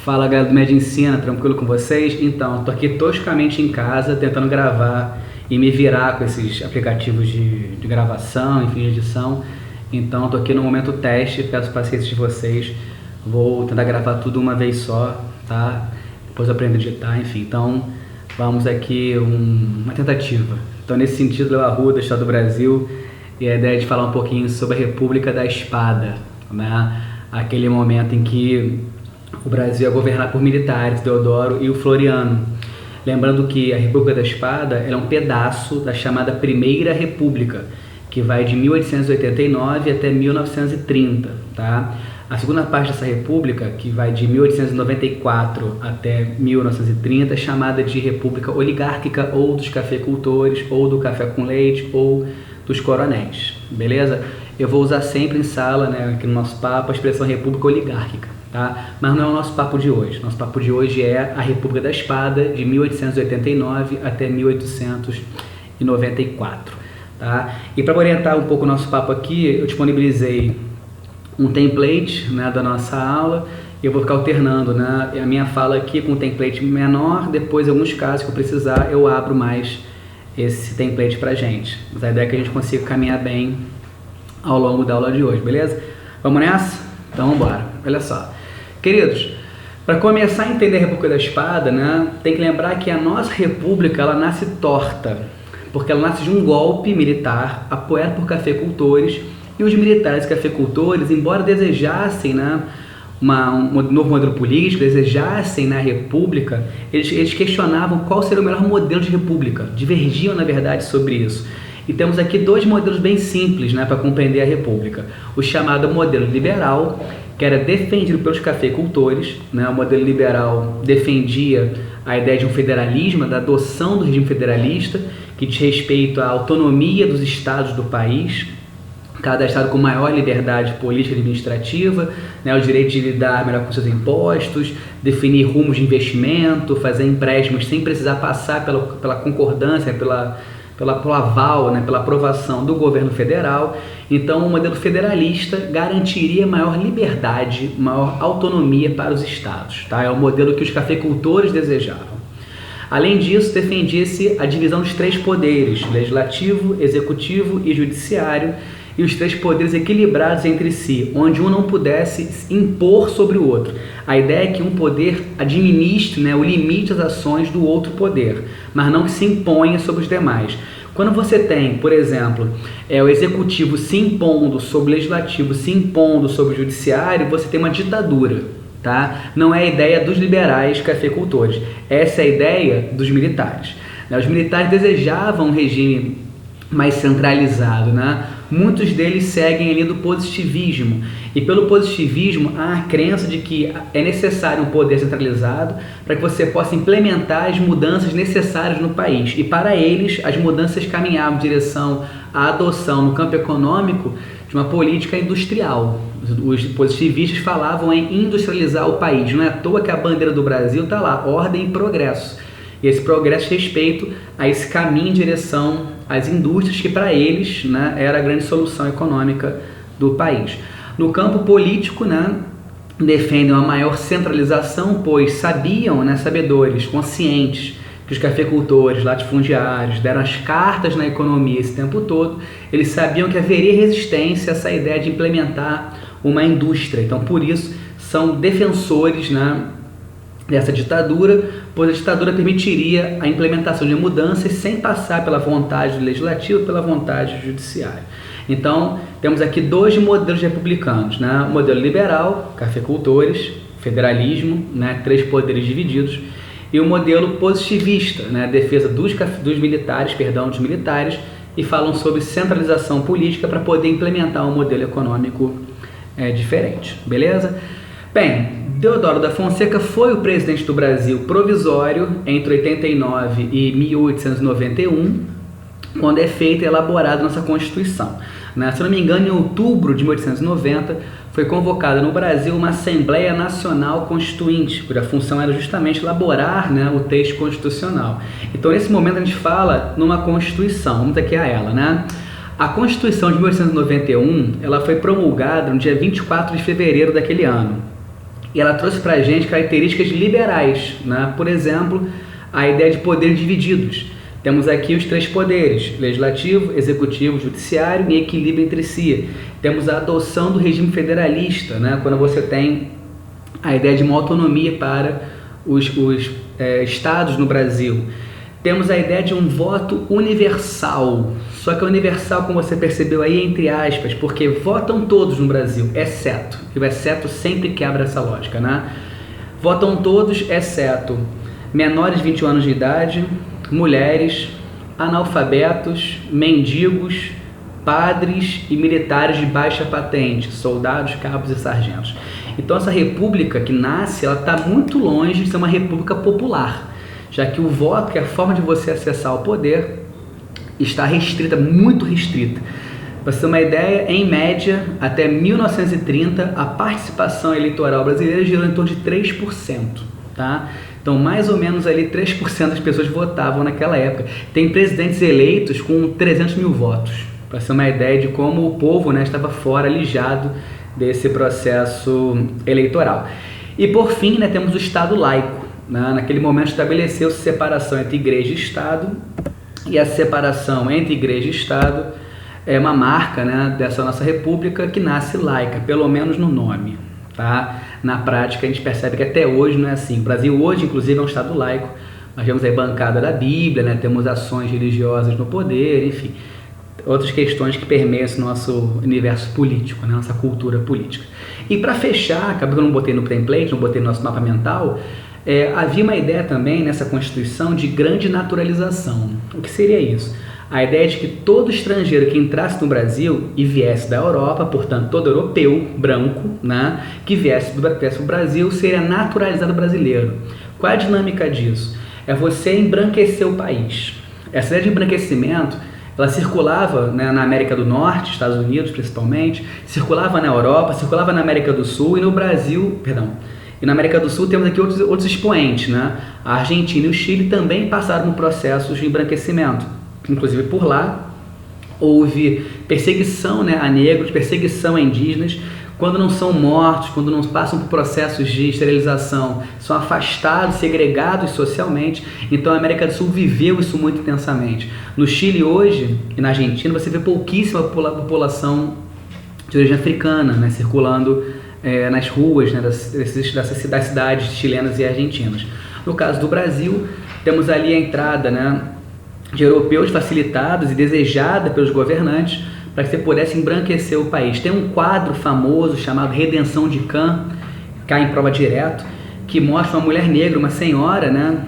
Fala galera do Medicina, tranquilo com vocês? Então, tô aqui toscamente em casa tentando gravar e me virar com esses aplicativos de gravação, enfim, de edição. Então, tô aqui no momento teste, peço paciência de vocês. Vou tentar gravar tudo uma vez só, tá? Depois eu aprendo a editar, enfim. Então, vamos aqui uma tentativa. Então, nesse sentido, eu Arruda, Estado do Brasil, e a ideia é de falar um pouquinho sobre a República da Espada, né? Aquele momento em que o Brasil é governado por militares, Deodoro e o Floriano. Lembrando que a República da Espada é um pedaço da chamada Primeira República, que vai de 1889 até 1930, tá? A segunda parte dessa república, que vai de 1894 até 1930, é chamada de República Oligárquica, ou dos cafeicultores, ou do café com leite, ou dos coronéis, beleza? Eu vou usar sempre em sala, né, aqui no nosso papo, a expressão República Oligárquica, tá? Mas não é o nosso papo de hoje. Nosso papo de hoje é a República da Espada, de 1889 até 1894, tá? E para orientar um pouco o nosso papo aqui, eu disponibilizei um template, né, da nossa aula. Eu vou ficar alternando, né, a minha fala aqui com um template menor, depois em alguns casos que eu precisar eu abro mais esse template pra gente. Mas a ideia é que a gente consiga caminhar bem ao longo da aula de hoje, beleza? Vamos nessa? Então vamos embora. Olha só, queridos, para começar a entender a República da Espada, né, tem que lembrar que a nossa república ela nasce torta, porque ela nasce de um golpe militar apoiado por cafeicultores. E os militares cafeicultores, embora desejassem, né, um novo modelo político, desejassem na república, eles questionavam qual seria o melhor modelo de república, divergiam na verdade sobre isso. E temos aqui dois modelos bem simples, né, para compreender a república. O chamado modelo liberal, que era defendido pelos cafeicultores, né, o modelo liberal defendia a ideia de um federalismo, da adoção do regime federalista, que diz respeito à autonomia dos estados do país, cada estado com maior liberdade política e administrativa, né, o direito de lidar melhor com seus impostos, definir rumos de investimento, fazer empréstimos sem precisar passar pela concordância, pelo aval, né, pela aprovação do governo federal. Então, o modelo federalista garantiria maior liberdade, maior autonomia para os estados, tá? É o modelo que os cafeicultores desejavam. Além disso, defendia-se a divisão dos três poderes, legislativo, executivo e judiciário, e os três poderes equilibrados entre si, onde um não pudesse impor sobre o outro. A ideia é que um poder administre, né, o limite das ações do outro poder, mas não que se imponha sobre os demais. Quando você tem, por exemplo, o executivo se impondo sobre o legislativo, se impondo sobre o judiciário, você tem uma ditadura, tá? Não é a ideia dos liberais cafeicultores, essa é a ideia dos militares. Os militares desejavam um regime mais centralizado, né? Muitos deles seguem ali do positivismo, e pelo positivismo há a crença de que é necessário um poder centralizado para que você possa implementar as mudanças necessárias no país, e para eles as mudanças caminhavam em direção à adoção no campo econômico de uma política industrial. Os positivistas falavam em industrializar o país, não é à toa que a bandeira do Brasil está lá, ordem e progresso. E esse progresso diz respeito a esse caminho em direção às indústrias que para eles, né, era a grande solução econômica do país. No campo político, né, defendem uma maior centralização, pois sabiam, né, sabedores, conscientes, que os cafeicultores, latifundiários deram as cartas na economia esse tempo todo. Eles sabiam que haveria resistência a essa ideia de implementar uma indústria. Então, por isso, são defensores, né, dessa ditadura, pois a ditadura permitiria a implementação de mudanças sem passar pela vontade do legislativo, pela vontade do judiciário. Então, temos aqui dois modelos republicanos, né? O modelo liberal, cafeicultores, federalismo, né, três poderes divididos, e o modelo positivista, né, defesa dos militares, e falam sobre centralização política para poder implementar um modelo econômico diferente, beleza? Bem, Deodoro da Fonseca foi o presidente do Brasil provisório entre 89 e 1891, quando é feita e elaborada nossa Constituição. Se não me engano, em outubro de 1890, foi convocada no Brasil uma Assembleia Nacional Constituinte, cuja função era justamente elaborar, né, o texto constitucional. Então, nesse momento, a gente fala numa Constituição. Vamos aqui a ela, né? A Constituição de 1891, ela foi promulgada no dia 24 de fevereiro daquele ano. e ela trouxe para a gente características liberais, né? Por exemplo, a ideia de poderes divididos. Temos aqui os 3 poderes, legislativo, executivo, judiciário, em equilíbrio entre si. Temos a adoção do regime federalista, né? Quando você tem a ideia de uma autonomia para os estados no Brasil. Temos a ideia de um voto universal, só que universal, como você percebeu aí, entre aspas, porque votam todos no Brasil, exceto, e o exceto sempre quebra essa lógica, né? Votam todos, exceto menores de 21 anos de idade, mulheres, analfabetos, mendigos, padres e militares de baixa patente, soldados, cabos e sargentos. Então essa república que nasce, ela está muito longe de ser uma república popular, já que o voto, que é a forma de você acessar o poder, está restrita, muito restrita. Para você ter uma ideia, em média, até 1930, a participação eleitoral brasileira girou em torno de 3%. Tá? Então, mais ou menos ali 3% das pessoas votavam naquela época. Tem presidentes eleitos com 300 mil votos, para ser uma ideia de como o povo, né, estava fora, alijado desse processo eleitoral. E por fim, né, temos o Estado laico. Né? Naquele momento estabeleceu-se separação entre igreja e Estado, e a separação entre igreja e Estado é uma marca, né, dessa nossa república que nasce laica, pelo menos no nome. Tá? Na prática a gente percebe que até hoje não é assim. O Brasil hoje, inclusive, é um Estado laico. Nós temos aí bancada da Bíblia, né? Temos ações religiosas no poder, enfim, outras questões que permeiam esse nosso universo político, né? Nossa cultura política. E para fechar, acabou que eu não botei no template, não botei no nosso mapa mental, havia uma ideia também nessa Constituição de grande naturalização. O que seria isso? A ideia de que todo estrangeiro que entrasse no Brasil e viesse da Europa, portanto todo europeu branco, né, que viesse para o Brasil, seria naturalizado brasileiro. Qual é a dinâmica disso? É você embranquecer o país. Essa ideia de embranquecimento, ela circulava, né, na América do Norte, Estados Unidos principalmente, circulava na Europa, circulava na América do Sul e no Brasil, e na América do Sul temos aqui outros expoentes, né? A Argentina e o Chile também passaram por processos de embranquecimento. Inclusive por lá houve perseguição, né, a negros, perseguição a indígenas, quando não são mortos, quando não passam por processos de esterilização, são afastados, segregados socialmente. Então a América do Sul viveu isso muito intensamente. No Chile hoje e na Argentina você vê pouquíssima população de origem africana, né, circulando nas ruas, né, das cidades chilenas e argentinas. No caso do Brasil, temos ali a entrada, né, de europeus facilitados e desejada pelos governantes para que você pudesse embranquecer o país. Tem um quadro famoso chamado Redenção de Can, cai em prova direto, que mostra uma mulher negra, uma senhora, né,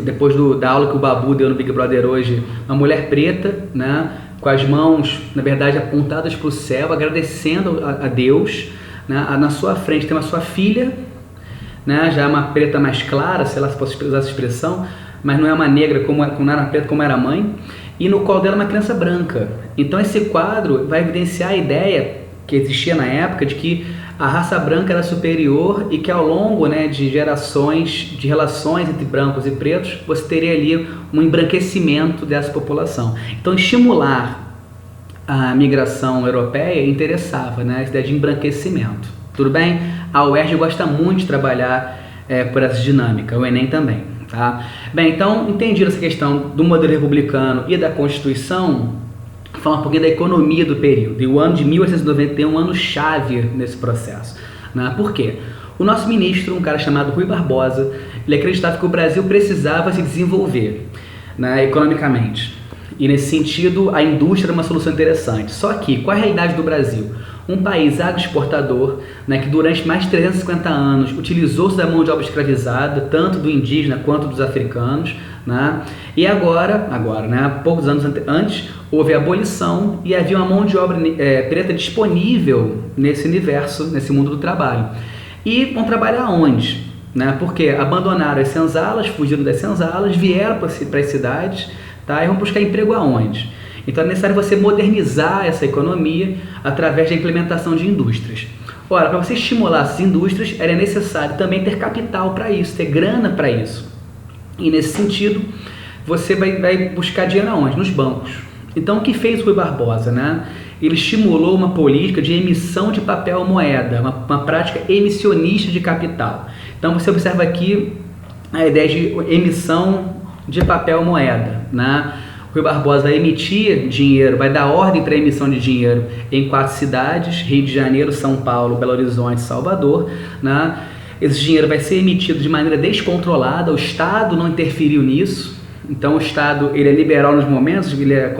depois da aula que o Babu deu no Big Brother hoje, uma mulher preta, né, com as mãos, na verdade, apontadas para o céu, agradecendo a Deus, né. Na sua frente tem a sua filha, né, já é uma preta mais clara, sei lá se posso usar essa expressão, mas não é uma negra como não era preta, como era a mãe, e no colo dela uma criança branca. Então esse quadro vai evidenciar a ideia que existia na época de que a raça branca era superior e que ao longo, né, de gerações de relações entre brancos e pretos, você teria ali um embranquecimento dessa população. Então estimular a migração europeia interessava, né, essa ideia de embranquecimento. Tudo bem? A UERJ gosta muito de trabalhar por essa dinâmica, o Enem também. Tá? Bem, então, entendido essa questão do modelo republicano e da Constituição, falar um pouquinho da economia do período. E o ano de 1891 é um ano chave nesse processo. Né? Por quê? O nosso ministro, um cara chamado Rui Barbosa, ele acreditava que o Brasil precisava se desenvolver, né, economicamente. E nesse sentido, a indústria era uma solução interessante. Só que, qual é a realidade do Brasil? Um país agroexportador, né, que durante mais de 350 anos utilizou-se da mão de obra escravizada, tanto do indígena quanto dos africanos, né? E agora, né, poucos anos antes, houve a abolição e havia uma mão de obra preta disponível nesse universo, nesse mundo do trabalho. E vão trabalhar onde? Né? Porque abandonaram as senzalas, fugiram das senzalas, vieram para as cidades, tá? E vão buscar emprego aonde? Então é necessário você modernizar essa economia através da implementação de indústrias. Ora, para você estimular essas indústrias, era necessário também ter capital para isso, ter grana para isso. E nesse sentido, você vai buscar dinheiro aonde? Nos bancos. Então o que fez o Rui Barbosa? Né? ele estimulou uma política de emissão de papel moeda, uma prática emissionista de capital. Então você observa aqui a ideia de emissão de papel moeda, né? O Rui Barbosa vai emitir dinheiro, vai dar ordem para a emissão de dinheiro em 4 cidades, Rio de Janeiro, São Paulo, Belo Horizonte, Salvador, né? Esse dinheiro vai ser emitido de maneira descontrolada, o Estado não interferiu nisso. Então o Estado ele é liberal nos momentos, ele é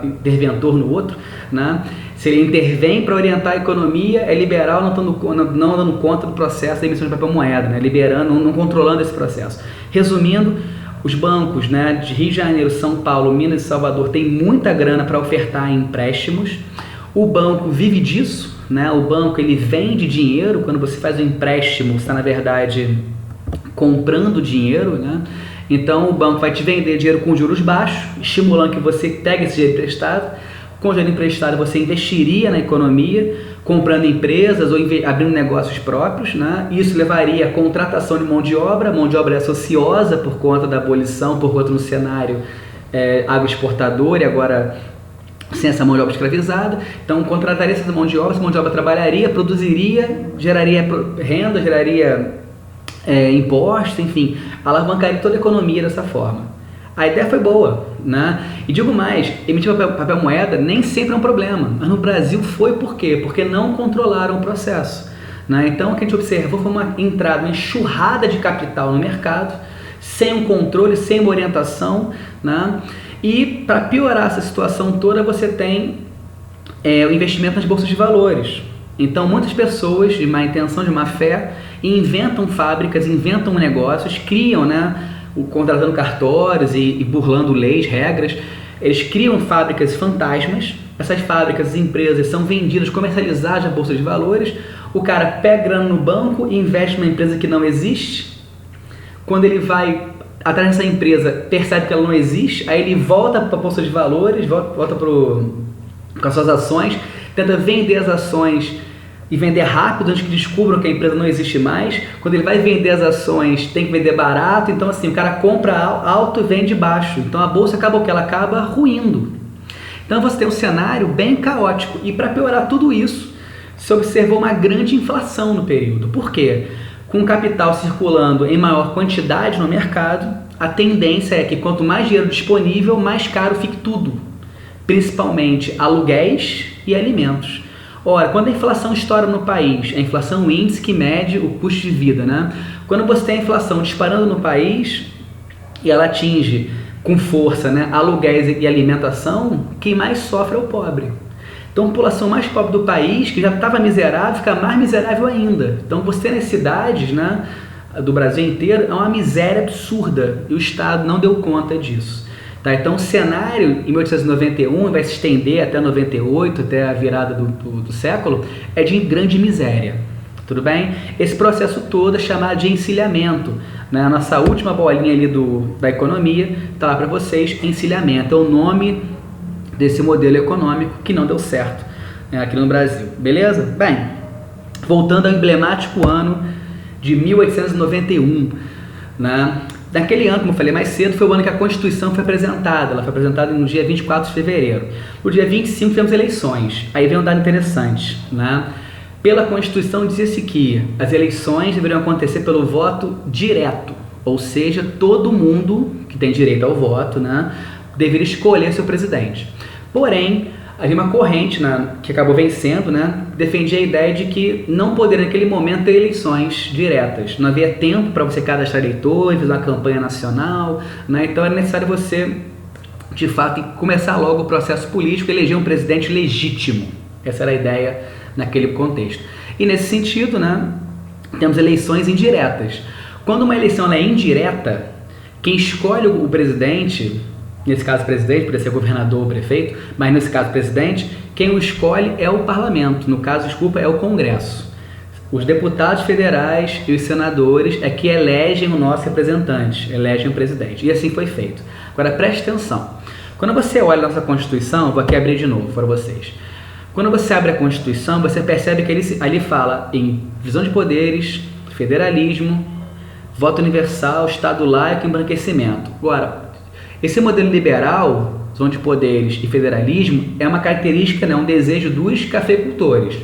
interventor no outro, né? Se ele intervém para orientar a economia, é liberal não dando conta do processo da emissão de papel moeda, né? Liberando, não controlando esse processo. Resumindo, os bancos, né, de Rio de Janeiro, São Paulo, Minas e Salvador têm muita grana para ofertar em empréstimos. O banco vive disso, né? O banco ele vende dinheiro. Quando você faz um empréstimo, você está na verdade comprando dinheiro, né? Então o banco vai te vender dinheiro com juros baixos, estimulando que você pegue esse dinheiro emprestado. Com dinheiro emprestado você investiria na economia, comprando empresas ou abrindo negócios próprios, né? Isso levaria à contratação de mão de obra é ociosa por conta da abolição, por conta do cenário agroexportador e agora sem essa mão de obra escravizada. Então contrataria essa mão de obra trabalharia, produziria, geraria renda, geraria impostos, enfim, alavancaria toda a economia dessa forma. A ideia foi boa, né? E digo mais, emitir papel moeda nem sempre é um problema, mas no Brasil foi por quê? Porque não controlaram o processo, né? Então o que a gente observou foi uma entrada, uma enxurrada de capital no mercado, sem um controle, sem uma orientação, né? E para piorar essa situação toda, você tem o investimento nas bolsas de valores. Então muitas pessoas de má intenção, de má fé, inventam fábricas, inventam negócios, criam, né? Contratando cartórios e burlando leis, regras. Eles criam fábricas fantasmas. Essas fábricas, as empresas são vendidas, comercializadas na bolsa de valores. O cara pega grana no banco e investe numa empresa que não existe. Quando ele vai atrás dessa empresa, percebe que ela não existe, aí ele volta para a bolsa de valores, volta com as suas ações, tenta vender as ações e vender rápido antes que descubram que a empresa não existe mais. Quando ele vai vender as ações, tem que vender barato. Então assim, o cara compra alto e vende baixo. Então a bolsa acaba o quê? Ela acaba ruindo. Então você tem um cenário bem caótico. E para piorar tudo isso, se observou uma grande inflação no período. Por quê? Com o capital circulando em maior quantidade no mercado, a tendência é que quanto mais dinheiro disponível, mais caro fique tudo. Principalmente aluguéis e alimentos. Ora, quando a inflação estoura no país, a inflação é um índice que mede o custo de vida, né? Quando você tem a inflação disparando no país e ela atinge com força, né, aluguéis e alimentação, quem mais sofre é o pobre. Então a população mais pobre do país, que já estava miserável, fica mais miserável ainda. Então você nas cidades, né, do Brasil inteiro, é uma miséria absurda e o Estado não deu conta disso. Tá, então o cenário em 1891 vai se estender até 98, até a virada do século, é de grande miséria. Tudo bem? Esse processo todo é chamado de encilhamento, né? A nossa última bolinha ali da economia está lá para vocês, encilhamento. É o nome desse modelo econômico que não deu certo aqui no Brasil. Beleza? Bem, voltando ao emblemático ano de 1891, né? Naquele ano, como eu falei mais cedo, foi o ano que a Constituição foi apresentada. Ela foi apresentada no dia 24 de fevereiro. No dia 25 tivemos eleições. Aí vem um dado interessante, né? Pela Constituição dizia-se que as eleições deveriam acontecer pelo voto direto. Ou seja, todo mundo que tem direito ao voto, né, deveria escolher seu presidente. Porém, havia uma corrente, né, que acabou vencendo, né, defendia a ideia de que não poderia naquele momento ter eleições diretas. Não havia tempo para você cadastrar eleitores, fazer uma campanha nacional, né, então era necessário você, de fato, começar logo o processo político e eleger um presidente legítimo. Essa era a ideia naquele contexto. E nesse sentido, né, temos eleições indiretas. Quando uma eleição é indireta, quem escolhe o presidente, nesse caso presidente, poderia ser governador ou prefeito, mas nesse caso presidente, quem o escolhe é o parlamento, no caso, desculpa, é o Congresso. Os deputados federais e os senadores é que elegem o nosso representante, elegem o presidente, e assim foi feito. Agora preste atenção, quando você olha a nossa Constituição, vou aqui abrir de novo para vocês. Quando você abre a Constituição, você percebe que ali fala em divisão de poderes, federalismo, voto universal, Estado laico e embranquecimento. Agora, esse modelo liberal, zona de poderes e federalismo é uma característica, né, um desejo dos cafeicultores.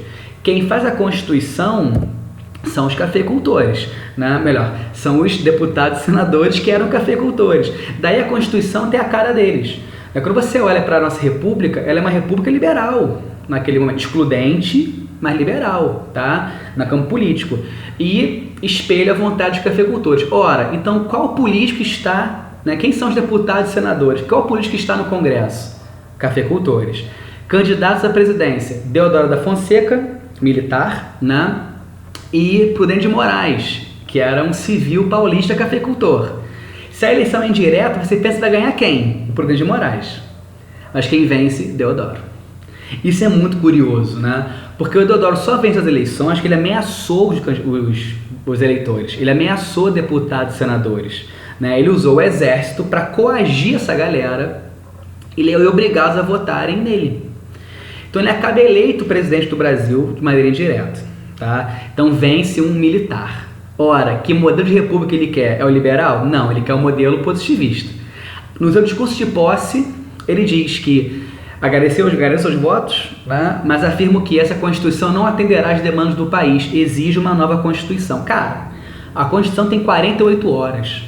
Quem faz a Constituição são os cafeicultores, né? Melhor, são os deputados e senadores que eram cafeicultores. Daí a Constituição tem a cara deles. Quando você olha para a nossa república, ela é uma república liberal, naquele momento, excludente, mas liberal, tá? No campo político. E espelha a vontade dos cafeicultores. Ora, então qual político está, né? Quem são os deputados e senadores? Qual político está no Congresso? Cafeicultores. Candidatos à presidência: Deodoro da Fonseca, militar, né? E Prudente de Moraes, que era um civil paulista cafeicultor. Se a eleição é indireta, você pensa que vai ganhar quem? O Prudente de Moraes. Mas quem vence? Deodoro. Isso é muito curioso, né? Porque o Deodoro só vence as eleições que ele ameaçou os eleitores. Ele ameaçou deputados e senadores, né? Ele usou o exército para coagir essa galera e obrigá-los a votarem nele. Então ele acaba eleito presidente do Brasil de maneira indireta, tá? Então vence um militar. Ora, que modelo de república ele quer? É o liberal? Não, ele quer o modelo positivista. No seu discurso de posse, ele diz que agradeceu os votos, né? Mas afirma que essa Constituição não atenderá às demandas do país, exige uma nova Constituição. Cara, a Constituição tem 48 horas.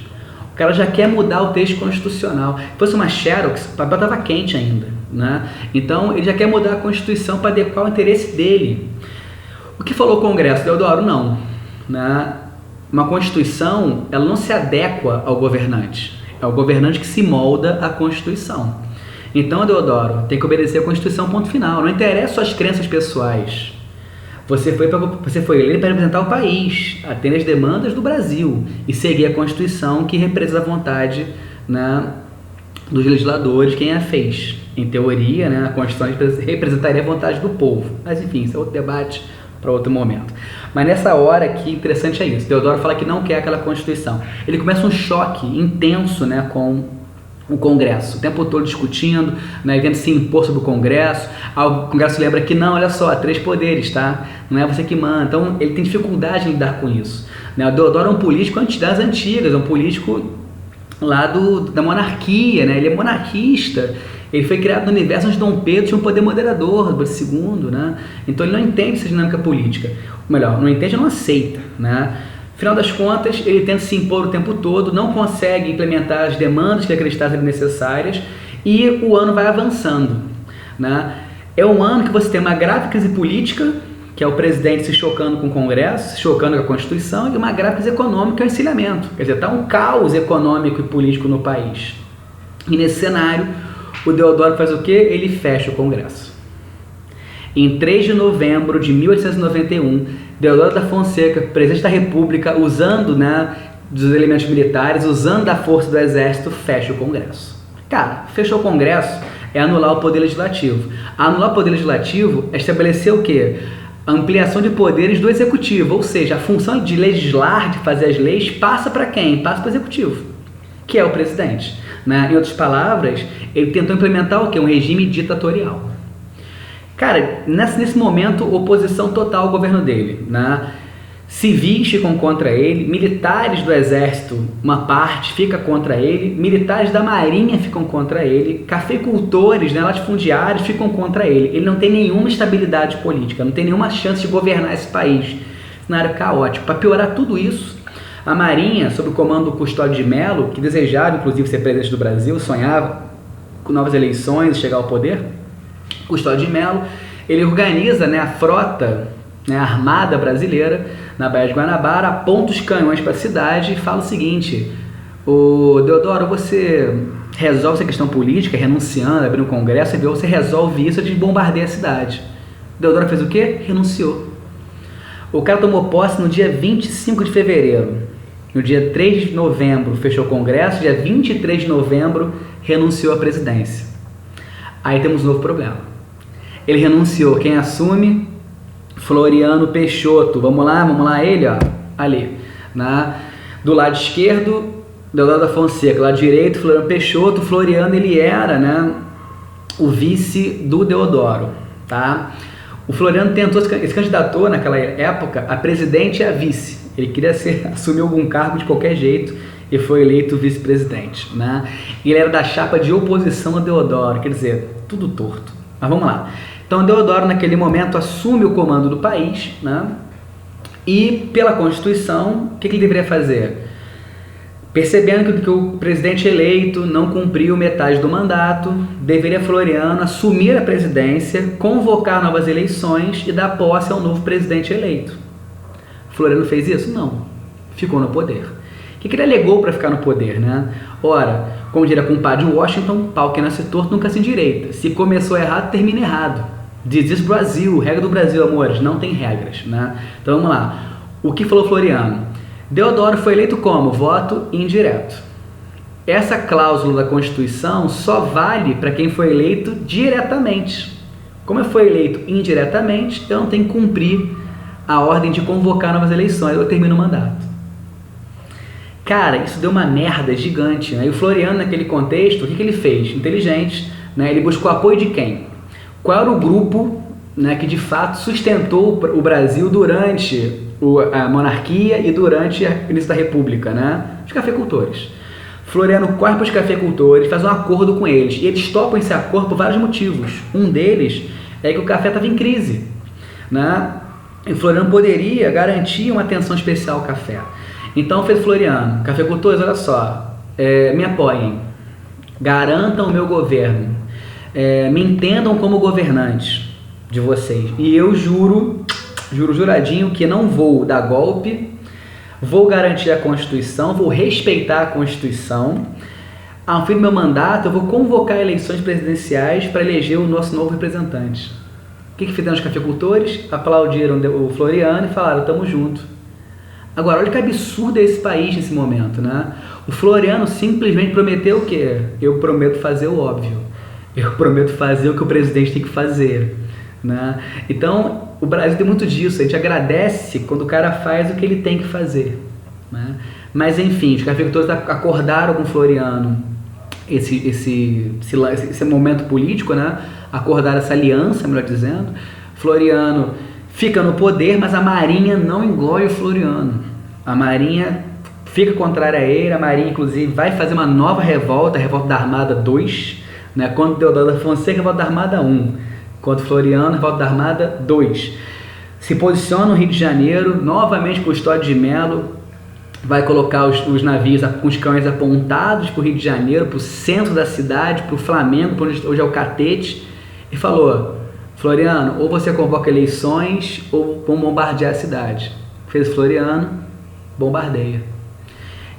O cara já quer mudar o texto constitucional. Se fosse uma Xerox, o papel estava quente ainda, né? Então ele já quer mudar a Constituição para adequar o interesse dele. O que falou o Congresso? Deodoro, não, né? Uma Constituição, ela não se adequa ao governante. É o governante que se molda à Constituição. Então, Deodoro, tem que obedecer a Constituição, ponto final. Não interessa suas crenças pessoais. Você foi eleito para representar o país, atender as demandas do Brasil e seguir a Constituição que representa a vontade, né, dos legisladores, quem a fez. Em teoria, né, a Constituição representaria a vontade do povo. Mas, enfim, isso é outro debate para outro momento. Mas nessa hora aqui, interessante é isso. Deodoro fala que não quer aquela Constituição. Ele começa um choque intenso, né, com o Congresso, o tempo todo discutindo, né, tentando se impor sobre o Congresso. O Congresso lembra que não, olha só, 3 poderes, tá? Não é você que manda. Então ele tem dificuldade em lidar com isso, né? O Deodoro é um político das antigas, é um político lá da monarquia, né? Ele é monarquista. Ele foi criado no universo onde Dom Pedro tinha um poder moderador, do II, né? Então ele não entende essa dinâmica política. Ou melhor, não entende, não aceita, né? Final das contas, ele tenta se impor o tempo todo, não consegue implementar as demandas que ele acreditava serem necessárias e o ano vai avançando, né? É um ano que você tem uma grave crise política, que é o presidente se chocando com o Congresso, se chocando com a Constituição, e uma grave crise econômica, que é o encilhamento. Quer dizer, está um caos econômico e político no país. E nesse cenário, o Deodoro faz o quê? Ele fecha o Congresso. Em 3 de novembro de 1891, Deodoro da Fonseca, presidente da República, usando, né, dos elementos militares, usando da força do exército, fecha o Congresso. Cara, fechou o Congresso é anular o poder legislativo. Anular o poder legislativo é estabelecer o quê? A ampliação de poderes do executivo, ou seja, a função de legislar, de fazer as leis, passa para quem? Passa para o executivo, que é o presidente, né? Em outras palavras, ele tentou implementar o quê? Um regime ditatorial. Cara, nesse momento, oposição total ao governo dele, né? Civis ficam contra ele, militares do exército, uma parte fica contra ele, militares da marinha ficam contra ele, cafeicultores, né, latifundiários ficam contra ele. Ele não tem nenhuma estabilidade política, não tem nenhuma chance de governar esse país. Cenário caótico. Para piorar tudo isso, a marinha, sob o comando do Custódio de Mello, que desejava inclusive ser presidente do Brasil, sonhava com novas eleições, chegar ao poder, Custódio de Mello, ele organiza, né, a frota, né, a armada brasileira na Baía de Guanabara, aponta os canhões para a cidade e fala o seguinte: o Deodoro, você resolve essa questão política, renunciando, abrindo um congresso, e você resolve isso de bombardear a cidade. Deodoro fez o quê? Renunciou. O cara tomou posse no dia 25 de fevereiro. No dia 3 de novembro fechou o congresso, dia 23 de novembro renunciou à presidência. Aí temos um novo problema. Ele renunciou, quem assume? Floriano Peixoto. Vamos lá, ele, ó, ali, né? Do lado esquerdo, Deodoro da Fonseca, do lado direito, Floriano Peixoto. Floriano, ele era, né, o vice do Deodoro, tá? O Floriano tentou, se candidatou naquela época a presidente e a vice. Ele queria assumir algum cargo de qualquer jeito e foi eleito vice-presidente, né? E ele era da chapa de oposição a Deodoro, quer dizer, tudo torto. Mas vamos lá. Então Deodoro naquele momento assume o comando do país, né? E pela Constituição, o que ele deveria fazer? Percebendo que o presidente eleito não cumpriu metade do mandato, deveria Floriano assumir a presidência, convocar novas eleições e dar posse ao novo presidente eleito. Floriano fez isso? Não. Ficou no poder. O que ele alegou para ficar no poder, né? Ora, como diria com o compadre Washington, pau que nasce torto nunca se endireita. Se começou errado, termina errado. Diz isso Brasil, regra do Brasil, amores, não tem regras, né? Então vamos lá. O que falou Floriano? Deodoro foi eleito como? Voto indireto. Essa cláusula da Constituição só vale para quem foi eleito diretamente. Como eu fui eleito indiretamente, eu não tenho que cumprir a ordem de convocar novas eleições, eu termino o mandato. Cara, isso deu uma merda gigante, né? E o Floriano, naquele contexto, o que ele fez? Inteligente, né? Ele buscou apoio de quem? Qual era o grupo, né, que de fato sustentou o Brasil durante a monarquia e durante o início da república, né? Os cafeicultores. Floriano corre para os cafeicultores, faz um acordo com eles, e eles topam esse acordo por vários motivos. Um deles é que o café estava em crise, né? E Floriano poderia garantir uma atenção especial ao café. Então fez Floriano: cafeicultores, olha só, me apoiem, garantam o meu governo, me entendam como governante de vocês, e eu juradinho que não vou dar golpe, vou garantir a Constituição, vou respeitar a Constituição. Ao fim do meu mandato, eu vou convocar eleições presidenciais para eleger o nosso novo representante. O que fizeram os cafeicultores? Aplaudiram o Floriano e falaram: tamo junto. Agora, olha que absurdo é esse país nesse momento, né? O Floriano simplesmente prometeu o quê? Eu prometo fazer o óbvio. Eu prometo fazer o que o presidente tem que fazer, né? Então, o Brasil tem muito disso. A gente agradece quando o cara faz o que ele tem que fazer, né? Mas, enfim, os cafeicultores acordaram com o Floriano esse momento político, né? Acordaram essa aliança, melhor dizendo. Floriano fica no poder, mas a Marinha não engole o Floriano. A Marinha fica contrária a ele. A Marinha, inclusive, vai fazer uma nova revolta, a Revolta da Armada 2, né? Quando Deodoro da Fonseca, Revolta da Armada 1. Contra Floriano, Revolta da Armada 2. Se posiciona no Rio de Janeiro, novamente Custódio de Melo vai colocar os navios com os canhões apontados para o Rio de Janeiro, para o centro da cidade, para o Flamengo, para onde hoje é o Catete, e falou: Floriano, ou você convoca eleições ou vão bombardear a cidade. Fez Floriano, bombardeia.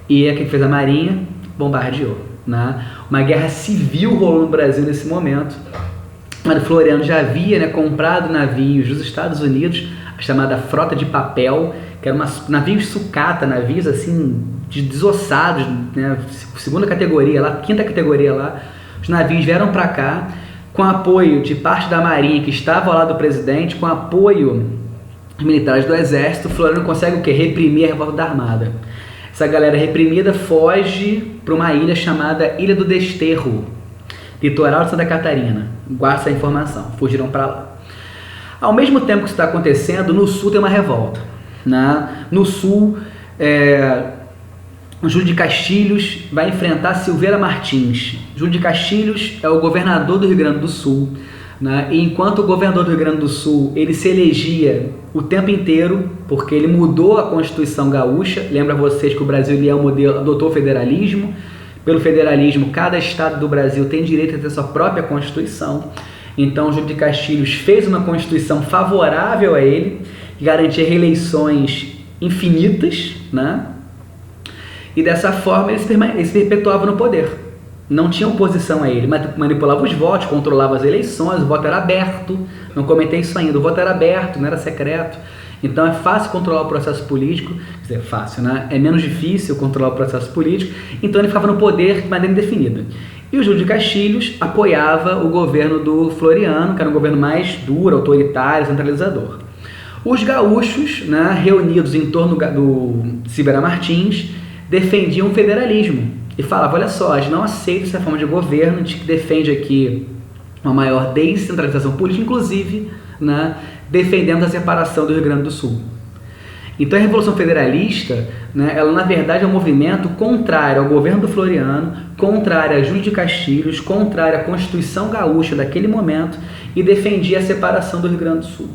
E é quem fez a Marinha, bombardeou, né? Uma guerra civil rolou no Brasil nesse momento. Mas o Floriano já havia, né, comprado navios dos Estados Unidos, a chamada Frota de Papel, que eram navios sucata, navios assim, desossados, né, segunda categoria lá, quinta categoria lá. Os navios vieram para cá, com apoio de parte da Marinha que estava ao lado do presidente, com apoio dos militares do Exército. O Floriano consegue o quê? Reprimir a revolta da Armada. Essa galera reprimida foge para uma ilha chamada Ilha do Desterro, litoral de Santa Catarina. Guarda essa informação, fugiram para lá. Ao mesmo tempo que isso está acontecendo, no sul tem uma revolta, né? No sul, Júlio de Castilhos vai enfrentar Silveira Martins. Júlio de Castilhos é o governador do Rio Grande do Sul, né? E enquanto o governador do Rio Grande do Sul, ele se elegia o tempo inteiro, porque ele mudou a Constituição gaúcha. Lembra vocês que o Brasil ele é um modelo, adotou o federalismo. Pelo federalismo, cada estado do Brasil tem direito a ter sua própria Constituição. Então, Júlio de Castilhos fez uma Constituição favorável a ele, que garantia reeleições infinitas, né? E dessa forma ele se perpetuava no poder. Não tinha oposição a ele, manipulava os votos, controlava as eleições, o voto era aberto. Não comentei isso ainda, o voto era aberto, não era secreto. Então é fácil controlar o processo político, quer dizer, fácil, né? É menos difícil controlar o processo político, então ele ficava no poder de maneira indefinida. E o Júlio de Castilhos apoiava o governo do Floriano, que era um governo mais duro, autoritário, centralizador. Os gaúchos, né, reunidos em torno do Silveira Martins, defendiam o federalismo e falavam: olha só, a gente não aceita essa forma de governo, a gente defende aqui uma maior descentralização política, inclusive, né, defendendo a separação do Rio Grande do Sul. Então a Revolução Federalista, né, ela na verdade é um movimento contrário ao governo do Floriano, contrário a Júlio de Castilhos, contrário à Constituição Gaúcha daquele momento e defendia a separação do Rio Grande do Sul.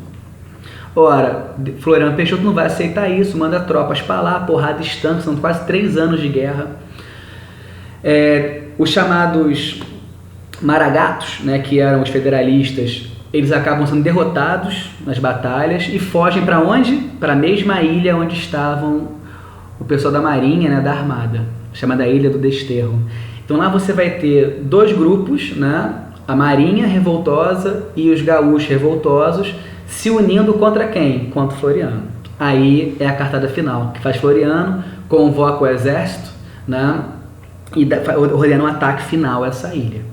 Ora, Floriano Peixoto não vai aceitar isso, manda tropas para lá, porrada estanque, são quase 3 anos de guerra. Os chamados maragatos, né, que eram os federalistas, eles acabam sendo derrotados nas batalhas e fogem para onde? Para a mesma ilha onde estavam o pessoal da Marinha, né, da Armada, chamada Ilha do Desterro. Então lá você vai ter 2 grupos, né, a Marinha revoltosa e os gaúchos revoltosos, se unindo contra quem? Contra Floriano. Aí é a cartada final, que faz Floriano, convoca o exército, né, e ordena um ataque final a essa ilha.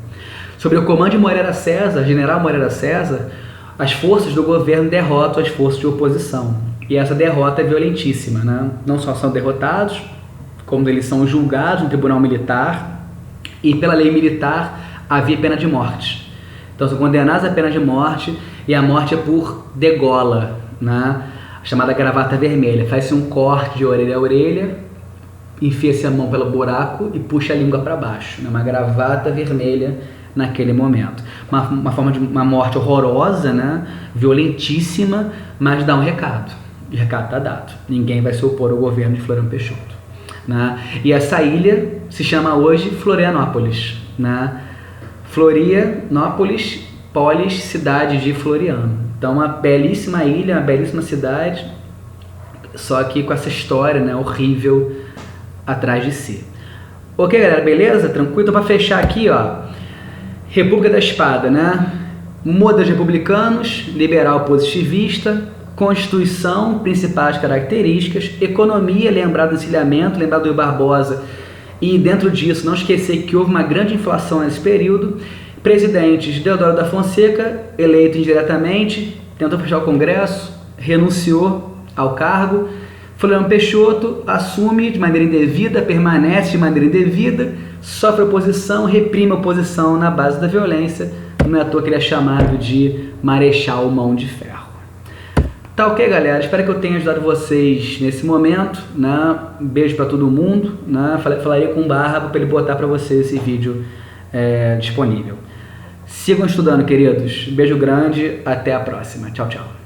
Sobre o comando de Moreira César, general Moreira César, as forças do governo derrotam as forças de oposição. E essa derrota é violentíssima, né? Não só são derrotados, como eles são julgados no tribunal militar, e pela lei militar havia pena de morte. Então são condenados à pena de morte, e a morte é por degola, né? A chamada gravata vermelha. Faz-se um corte de orelha a orelha, enfia-se a mão pelo buraco e puxa a língua para baixo, né? Uma gravata vermelha naquele momento. Uma forma de uma morte horrorosa, né? Violentíssima, mas dá um recado. O recado está dado. Ninguém vai se opor ao governo de Floriano Peixoto, né? E essa ilha se chama hoje Florianópolis, né? Florianópolis, polis, cidade de Floriano. Então uma belíssima ilha, uma belíssima cidade, só que com essa história, né, horrível atrás de si. Ok, galera, beleza? Tranquilo? Então para fechar aqui, ó, República da Espada, né? Modos republicanos, liberal positivista, Constituição, principais características, economia, lembrar do encilhamento, lembrar do Rui Barbosa, e dentro disso não esquecer que houve uma grande inflação nesse período. Presidentes: Deodoro da Fonseca, eleito indiretamente, tentou fechar o Congresso, renunciou ao cargo. Floriano Peixoto assume de maneira indevida, permanece de maneira indevida, sofre oposição, reprime a oposição na base da violência. Não é à toa que ele é chamado de Marechal Mão de Ferro. Tá ok, galera? Espero que eu tenha ajudado vocês nesse momento, né? Um beijo para todo mundo, né? Falaria com o Barra para ele botar para vocês esse vídeo disponível. Sigam estudando, queridos. Beijo grande, até a próxima. Tchau, tchau.